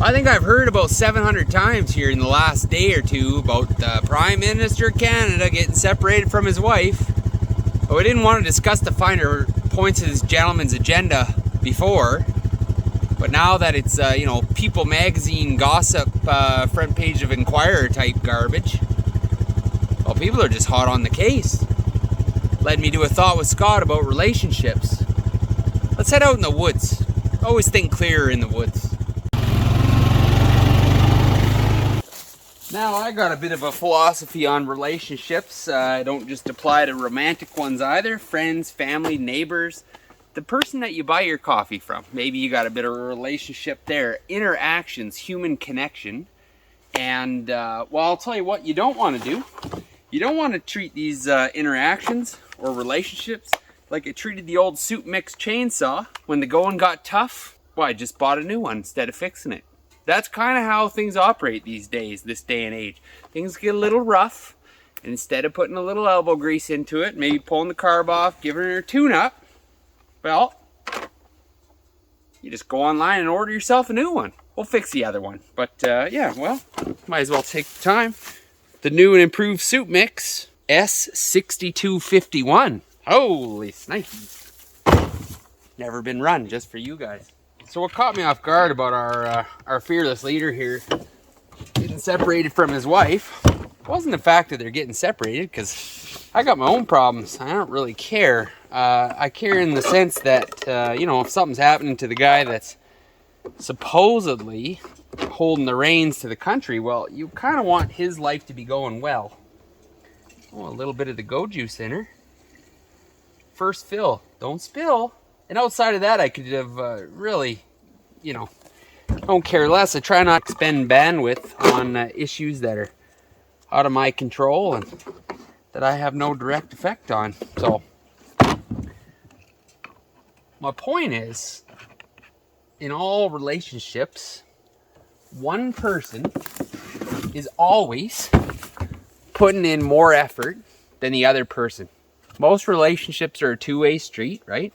I think I've heard about 700 times here in the last day or two about the Prime Minister of Canada getting separated from his wife. But we didn't want to discuss the finer points of this gentleman's agenda before. But now that it's, People Magazine gossip, front page of Inquirer type garbage, well, people are just hot on the case. Led me to a thought with Scott about relationships. Let's head out in the woods. Always think clearer in the woods. Now, I got a bit of a philosophy on relationships. I don't just apply to romantic ones either. Friends, family, neighbors. The person that you buy your coffee from. Maybe you got a bit of a relationship there. Interactions, human connection. And, I'll tell you what you don't want to do. You don't want to treat these interactions or relationships like it treated the old soup mix chainsaw. When the going got tough, well, I just bought a new one instead of fixing it. That's kind of how things operate these days, this day and age. Things get a little rough, and instead of putting a little elbow grease into it, maybe pulling the carb off, giving it a tune-up, well, you just go online and order yourself a new one. We'll fix the other one. But, might as well take the time. The new and improved soup mix, S6251. Holy snikes. Never been run, just for you guys. So what caught me off guard about our fearless leader here getting separated from his wife wasn't the fact that they're getting separated, because I got my own problems. I don't really care. I care in the sense that, if something's happening to the guy that's supposedly holding the reins to the country, well, you kind of want his life to be going well. Oh, a little bit of the go juice in her. First fill, don't spill. And outside of that, I could have really, don't care less. I try not to spend bandwidth on issues that are out of my control and that I have no direct effect on. So, my point is, in all relationships, one person is always putting in more effort than the other person. Most relationships are a two-way street, right?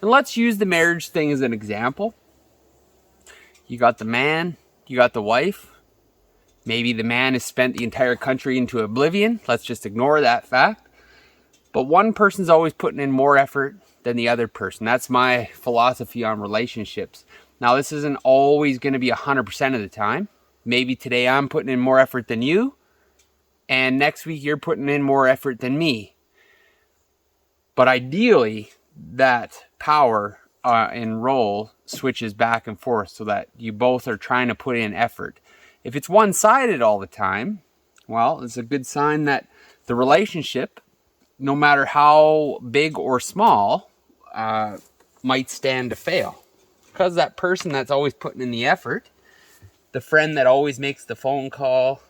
And let's use the marriage thing as an example. You got the man, you got the wife. Maybe the man has spent the entire country into oblivion. Let's just ignore that fact. But one person's always putting in more effort than the other person. That's my philosophy on relationships. Now, this isn't always going to be 100% of the time. Maybe today I'm putting in more effort than you, and next week you're putting in more effort than me. But ideally, that power and role switches back and forth so that you both are trying to put in effort. If it's one-sided all the time, well, it's a good sign that the relationship, no matter how big or small, might stand to fail. Because that person that's always putting in the effort, the friend that always makes the phone call,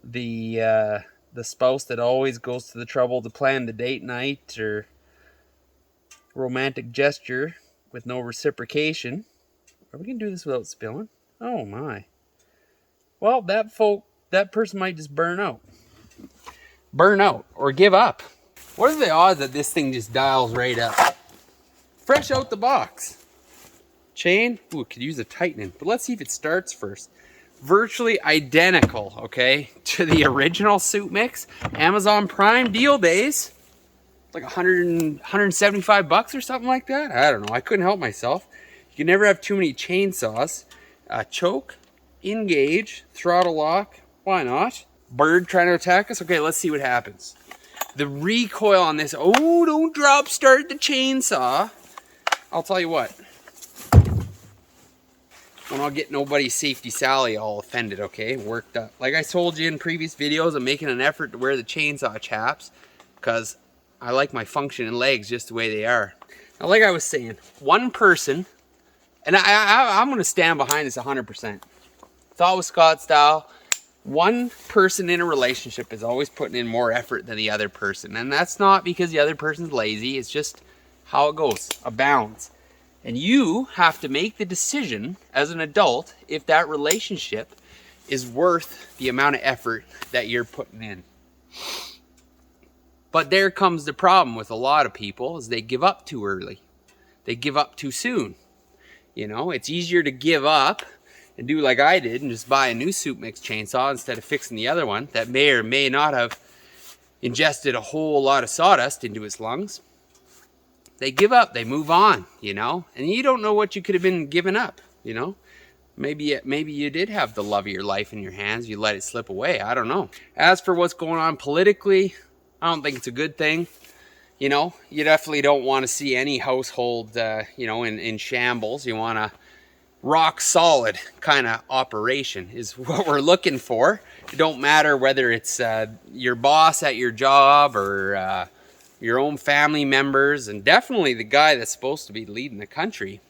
the spouse that always goes to the trouble to plan the date night or romantic gesture with no reciprocation. Are we going to do this without spilling? Oh my. Well, that person might just burn out. Burn out or give up. What are the odds that this thing just dials right up? Fresh out the box. Chain, ooh, could use a tightening, but let's see if it starts first. Virtually identical, okay, to the original soup mix. Amazon Prime deal days. Like 175 bucks or something like that. I don't know. I couldn't help myself. You can never have too many chainsaws. Choke, engage, throttle lock. Why not? Bird trying to attack us. Okay, let's see what happens. The recoil on this. Oh, don't drop start the chainsaw. I'll tell you what. And I'll get nobody safety Sally all offended, okay? Worked up. Like I told you in previous videos, I'm making an effort to wear the chainsaw chaps because I like my function and legs just the way they are. Now, like I was saying, one person, and I'm going to stand behind this 100%. Thought with Scott style, one person in a relationship is always putting in more effort than the other person. And that's not because the other person's lazy. It's just how it goes, a balance. And you have to make the decision as an adult if that relationship is worth the amount of effort that you're putting in. But there comes the problem with a lot of people is they give up too early. They give up too soon. You know, it's easier to give up and do like I did and just buy a new soup mix chainsaw instead of fixing the other one that may or may not have ingested a whole lot of sawdust into its lungs, they give up, they move on, you know, and you don't know what you could have been giving up, you know. Maybe you did have the love of your life in your hands. You let it slip away. I don't know. As for what's going on politically, I don't think it's a good thing. You know, you definitely don't want to see any household, you know, in shambles. You want a rock solid kind of operation is what we're looking for. It don't matter whether it's your boss at your job or your own family members, and definitely the guy that's supposed to be leading the country.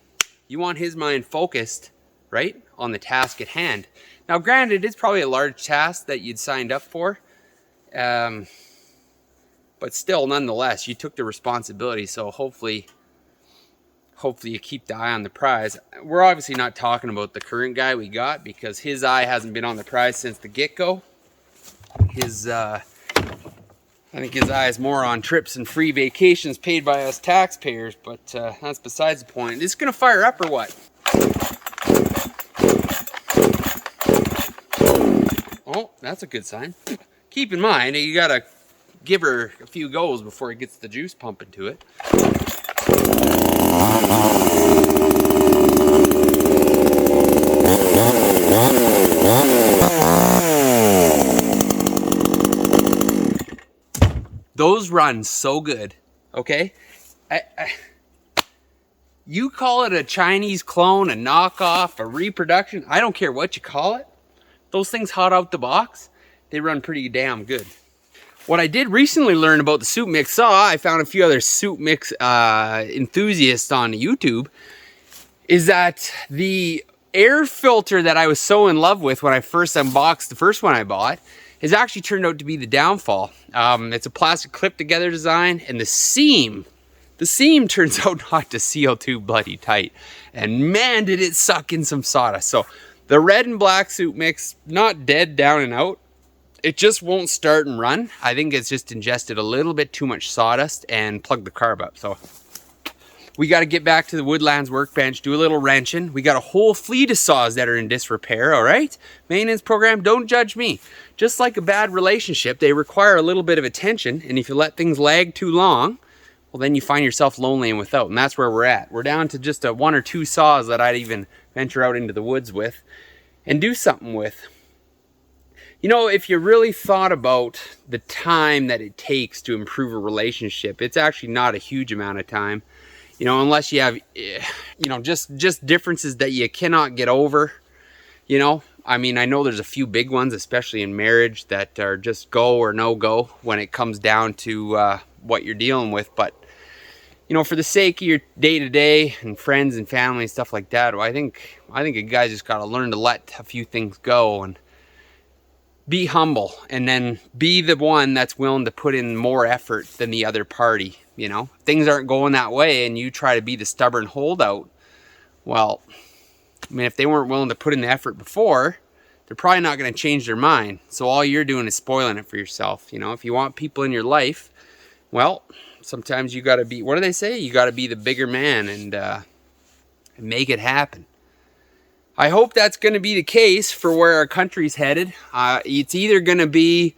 You want his mind focused, right, on the task at hand. Now, granted, it's probably a large task that you'd signed up for, but still, nonetheless, you took the responsibility. So hopefully you keep the eye on the prize. We're obviously not talking about the current guy we got, because his eye hasn't been on the prize since the get-go. I think his eye is more on trips and free vacations paid by us taxpayers, but that's besides the point. Is it gonna fire up or what? Oh, that's a good sign. Keep in mind, you gotta give her a few goes before it gets the juice pumping to it. Those run so good, okay? You call it a Chinese clone, a knockoff, a reproduction, I don't care what you call it. Those things hot out the box, they run pretty damn good. What I did recently learn about the soup mix saw, I found a few other soup mix enthusiasts on YouTube, is that the air filter that I was so in love with when I first unboxed the first one I bought has actually turned out to be the downfall. It's a plastic clip together design, and the seam turns out not to seal too bloody tight. And man, did it suck in some sawdust. So the red and black soup mix, not dead down and out. It just won't start and run. I think it's just ingested a little bit too much sawdust and plugged the carb up. So we got to get back to the Woodlands workbench, do a little wrenching. We got a whole fleet of saws that are in disrepair, all right? Maintenance program, don't judge me. Just like a bad relationship, they require a little bit of attention, and if you let things lag too long, well, then you find yourself lonely and without, and that's where we're at. We're down to just one or two saws that I'd even venture out into the woods with and do something with. You know, if you really thought about the time that it takes to improve a relationship, it's actually not a huge amount of time. You know, unless you have, you know, just differences that you cannot get over, you know. I mean, I know there's a few big ones, especially in marriage, that are just go or no go when it comes down to what you're dealing with. But, you know, for the sake of your day-to-day and friends and family and stuff like that, I think a guy's just got to learn to let a few things go and be humble, and then be the one that's willing to put in more effort than the other party. You know, things aren't going that way and you try to be the stubborn holdout. Well, I mean, if they weren't willing to put in the effort before, they're probably not going to change their mind. So all you're doing is spoiling it for yourself. You know, if you want people in your life, well, sometimes you got to be, what do they say? You got to be the bigger man and make it happen. I hope that's going to be the case for where our country's headed. It's either going to be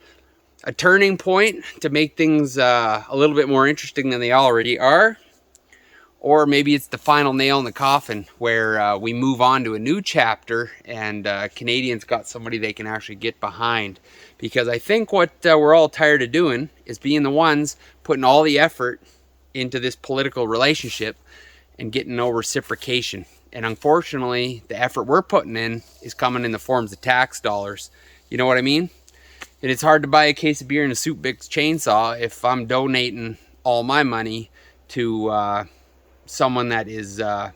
a turning point to make things a little bit more interesting than they already are, or maybe it's the final nail in the coffin where we move on to a new chapter and Canadians got somebody they can actually get behind. Because I think what we're all tired of doing is being the ones putting all the effort into this political relationship and getting no reciprocation. And unfortunately, the effort we're putting in is coming in the forms of tax dollars. You know what I mean? And it's hard to buy a case of beer and a soup mix chainsaw if I'm donating all my money to someone that is not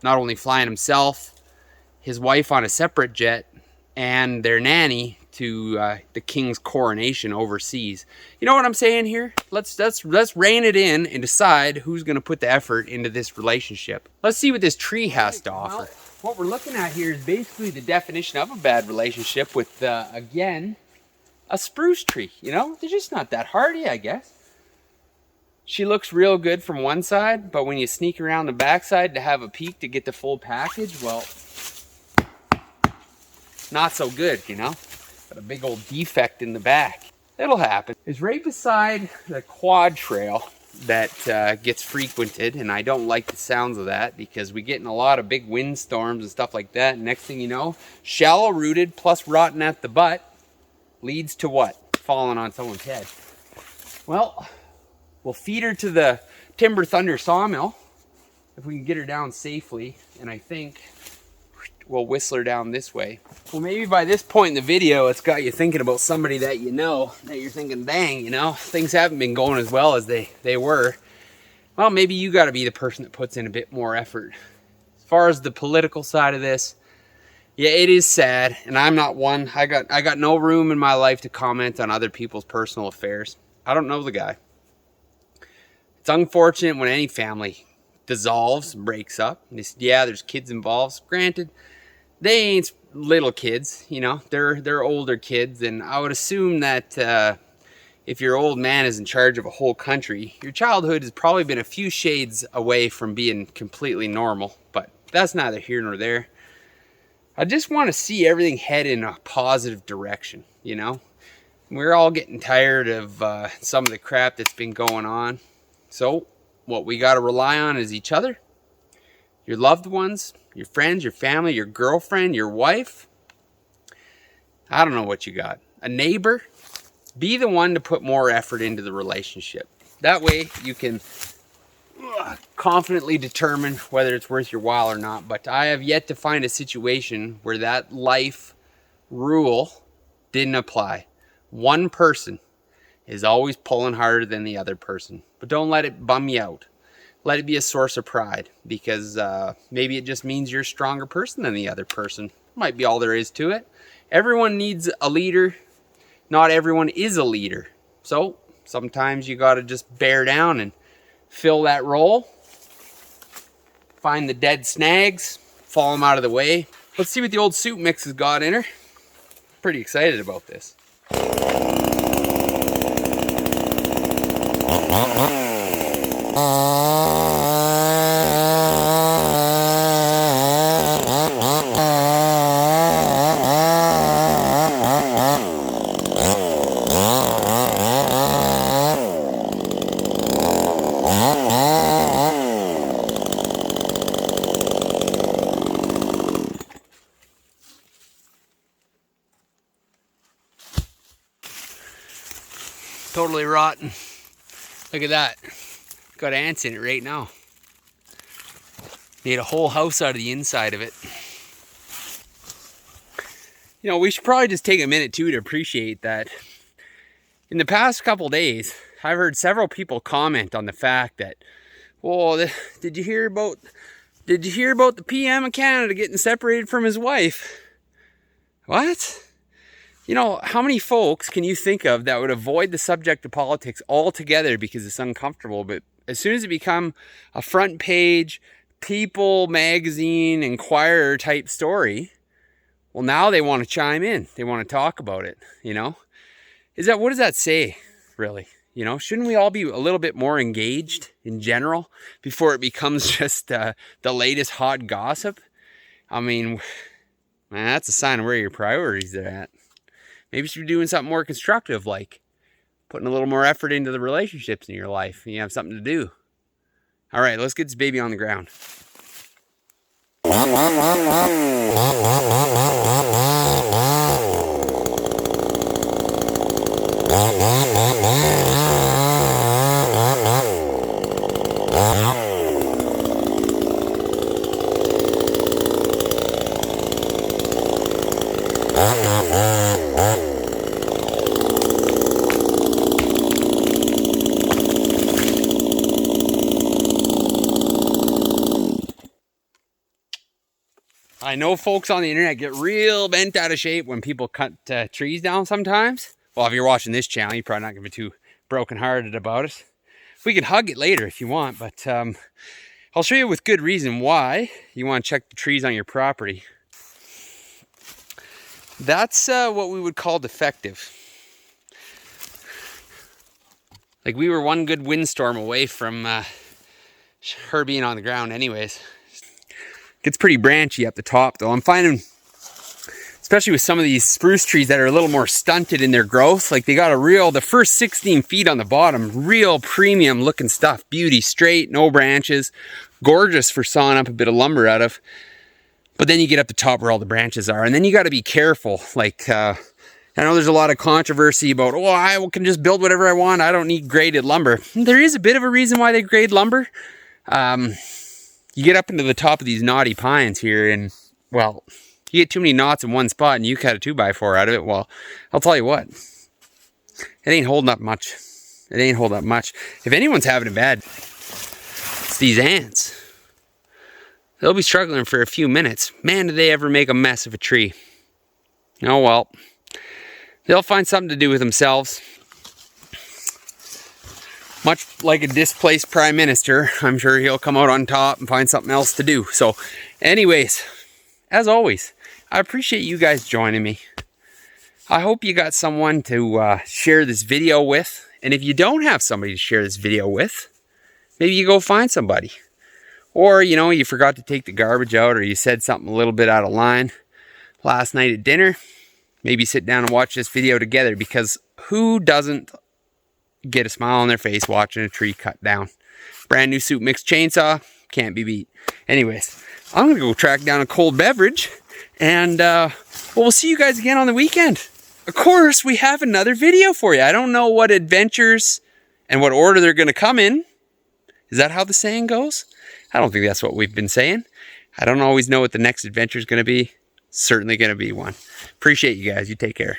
only flying himself, his wife on a separate jet, and their nanny to the king's coronation overseas. You know what I'm saying here? Let's rein it in and decide who's going to put the effort into this relationship. Let's see what this tree has to offer. Well, what we're looking at here is basically the definition of a bad relationship with, again, a spruce tree. You know, they're just not that hardy, I guess. She looks real good from one side, but when you sneak around the backside to have a peek to get the full package, well, not so good, you know? Got a big old defect in the back. It'll happen. It's right beside the quad trail that gets frequented, and I don't like the sounds of that because we get in a lot of big windstorms and stuff like that. And next thing you know, shallow rooted plus rotten at the butt leads to what? Falling on someone's head. Well, we'll feed her to the Timber Thunder sawmill if we can get her down safely, and I think we'll whistle her down this way. Well, maybe by this point in the video, it's got you thinking about somebody that you know, that you're thinking, dang, you know, things haven't been going as well as they were. Well, maybe you got to be the person that puts in a bit more effort. As far as the political side of this, yeah, it is sad, and I'm not one. I got no room in my life to comment on other people's personal affairs. I don't know the guy. It's unfortunate when any family dissolves, breaks up. Yeah, there's kids involved. Granted, they ain't little kids, you know, they're older kids, and I would assume that if your old man is in charge of a whole country, your childhood has probably been a few shades away from being completely normal, but that's neither here nor there. I just want to see everything head in a positive direction, you know. We're all getting tired of some of the crap that's been going on, so what we got to rely on is each other, your loved ones, your friends, your family, your girlfriend, your wife. I don't know what you got. A neighbor. Be the one to put more effort into the relationship. That way you can confidently determine whether it's worth your while or not. But I have yet to find a situation where that life rule didn't apply. One person is always pulling harder than the other person. But don't let it bum you out. Let it be a source of pride, because maybe it just means you're a stronger person than the other person. Might be all there is to it. Everyone needs a leader. Not everyone is a leader. So sometimes you got to just bear down and fill that role. Find the dead snags, fall them out of the way. Let's see what the old soup mix has got in her. Pretty excited about this. Totally rotten. Look at that. Got ants in it right now. Made a whole house out of the inside of it. You know, we should probably just take a minute too to appreciate that in the past couple days, I've heard several people comment on the fact that, well, did you hear about the PM of Canada getting separated from his wife? What? You know, how many folks can you think of that would avoid the subject of politics altogether because it's uncomfortable, but as soon as it become a front page, People magazine, Inquirer type story, well, now they want to chime in. They want to talk about it, you know? What does that say, really? You know, shouldn't we all be a little bit more engaged in general before it becomes just the latest hot gossip? I mean, man, that's a sign of where your priorities are at. Maybe you should be doing something more constructive, like putting a little more effort into the relationships in your life. You have something to do. All right, let's get this baby on the ground. I know folks on the internet get real bent out of shape when people cut trees down sometimes. Well, if you're watching this channel, you're probably not going to be too brokenhearted about it. We can hug it later if you want, but I'll show you with good reason why you want to check the trees on your property. That's what we would call defective. Like, we were one good windstorm away from her being on the ground anyways. Gets pretty branchy up the top though. I'm finding it's especially with some of these spruce trees that are a little more stunted in their growth. Like they got the first 16 feet on the bottom, real premium looking stuff. Beauty, straight, no branches. Gorgeous for sawing up a bit of lumber out of. But then you get up the top where all the branches are. And then you got to be careful. Like, I know there's a lot of controversy about, oh, I can just build whatever I want. I don't need graded lumber. There is a bit of a reason why they grade lumber. You get up into the top of these knotty pines here and, well, you get too many knots in one spot and you cut a 2x4 out of it. Well, I'll tell you what, it ain't holding up much. It ain't holding up much. If anyone's having it bad, it's these ants. They'll be struggling for a few minutes. Man, did they ever make a mess of a tree. Oh well. They'll find something to do with themselves. Much like a displaced prime minister, I'm sure he'll come out on top and find something else to do. So, anyways, as always, I appreciate you guys joining me. I hope you got someone to share this video with. And if you don't have somebody to share this video with, maybe you go find somebody. Or, you know, you forgot to take the garbage out, or you said something a little bit out of line last night at dinner. Maybe sit down and watch this video together, because who doesn't get a smile on their face watching a tree cut down? Brand new Soup Mix chainsaw, can't be beat. Anyways, I'm gonna go track down a cold beverage, and well, we'll see you guys again on the weekend. Of course, we have another video for you. I don't know what adventures and what order they're gonna come in. Is that how the saying goes? I don't think that's what we've been saying. I don't always know what the next adventure is gonna be. Certainly gonna be one. Appreciate you guys. You take care.